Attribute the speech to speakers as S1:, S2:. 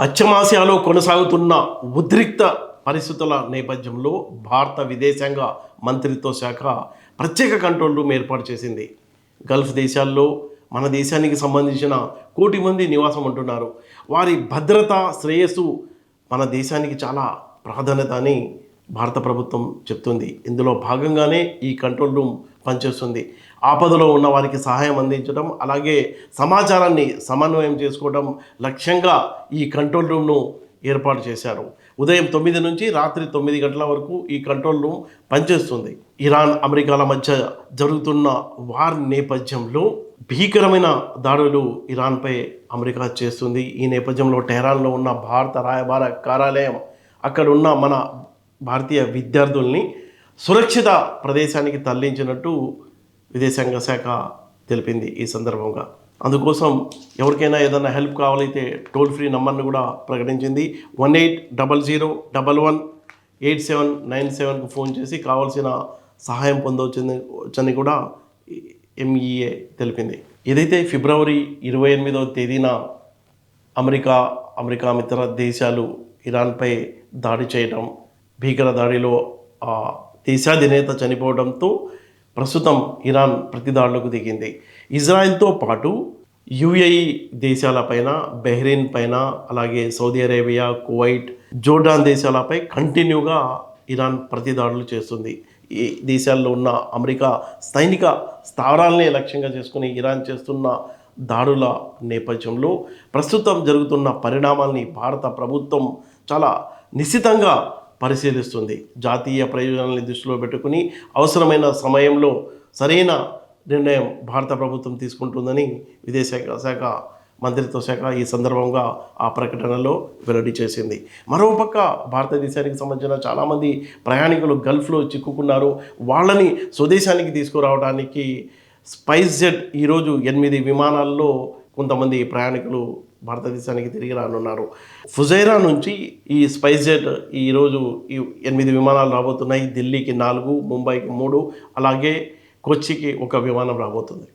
S1: పశ్చిమాసియాలో కొనసాగుతున్న ఉద్రిక్త పరిస్థితుల నేపథ్యంలో భారత విదేశాంగ మంత్రిత్వ శాఖ ప్రత్యేక కంట్రోల్ రూమ్ ఏర్పాటు చేసింది. గల్ఫ్ దేశాల్లో మన దేశానికి సంబంధించిన 1 కోటి మంది నివాసం ఉంటున్నారు. వారి భద్రత, శ్రేయస్సు మన దేశానికి చాలా ప్రాధాన్యత అని భారత ప్రభుత్వం చెప్తుంది. ఇందులో భాగంగానే ఈ కంట్రోల్ రూమ్ పనిచేస్తుంది. ఆపదలో ఉన్న వారికి సహాయం అందించడం, అలాగే సమాచారాన్ని సమన్వయం చేసుకోవడం లక్ష్యంగా ఈ కంట్రోల్ రూమ్ను ఏర్పాటు చేశారు. ఉదయం 9 నుంచి రాత్రి 9 గంటల వరకు ఈ కంట్రోల్ రూమ్ పనిచేస్తుంది. ఇరాన్, అమెరికాల మధ్య జరుగుతున్న వార్ నేపథ్యంలో భీకరమైన దాడులు ఇరాన్పై అమెరికా చేస్తుంది. ఈ నేపథ్యంలో టెహరాన్లో ఉన్న భారత రాయబార కార్యాలయం అక్కడ ఉన్న మన భారతీయ విద్యార్థుల్ని సురక్షిత ప్రదేశానికి తరలించినట్టు విదేశాంగ శాఖ తెలిపింది. ఈ సందర్భంగా అందుకోసం ఎవరికైనా ఏదైనా హెల్ప్ కావాలైతే టోల్ ఫ్రీ నంబర్ను కూడా ప్రకటించింది. 1800118797కు ఫోన్ చేసి కావాల్సిన సహాయం పొందవచ్చని కూడా ఎంఈఏ తెలిపింది. ఏదైతే ఫిబ్రవరి 28వ తేదీన అమెరికా మిత్ర దేశాలు ఇరాన్పై దాడి చేయడం, భీకర దాడిలో దేశాధినేత చనిపోవడంతో ప్రస్తుతం ఇరాన్ ప్రతిదాడులకు దిగింది. ఇజ్రాయెల్తో పాటు యుఏఈ దేశాలపైన, బెహ్రెయిన్ పైన, అలాగే సౌదీ అరేబియా, కువైట్, జోర్డాన్ దేశాలపై కంటిన్యూగా ఇరాన్ ప్రతిదాడులు చేస్తుంది. ఈ దేశాల్లో ఉన్న అమెరికా సైనిక స్థావరాలనే లక్ష్యంగా చేసుకుని ఇరాన్ చేస్తున్న దాడుల నేపథ్యంలో ప్రస్తుతం జరుగుతున్న పరిణామాల్ని భారత ప్రభుత్వం చాలా నిశితంగా పరిశీలిస్తుంది. జాతీయ ప్రయోజనాలను దృష్టిలో పెట్టుకుని అవసరమైన సమయంలో సరైన నిర్ణయం భారత ప్రభుత్వం తీసుకుంటుందని విదేశాంగ శాఖ మంత్రిత్వ శాఖ ఈ సందర్భంగా ఆ ప్రకటనలో వెల్లడి చేసింది. మరోపక్క భారతదేశానికి సంబంధించిన చాలామంది ప్రయాణికులు గల్ఫ్లో చిక్కుకున్నారు. వాళ్ళని స్వదేశానికి తీసుకురావడానికి స్పైస్ జెట్ ఈరోజు 8 విమానాల్లో కొంతమంది ప్రయాణికులు భారతదేశానికి తిరిగి రానున్నారు. ఫుజైరా నుంచి ఈ స్పైస్ జెట్ ఈరోజు 8 విమానాలు రాబోతున్నాయి. ఢిల్లీకి 4, ముంబైకి 3, అలాగే కొచ్చికి 1 విమానం రాబోతుంది.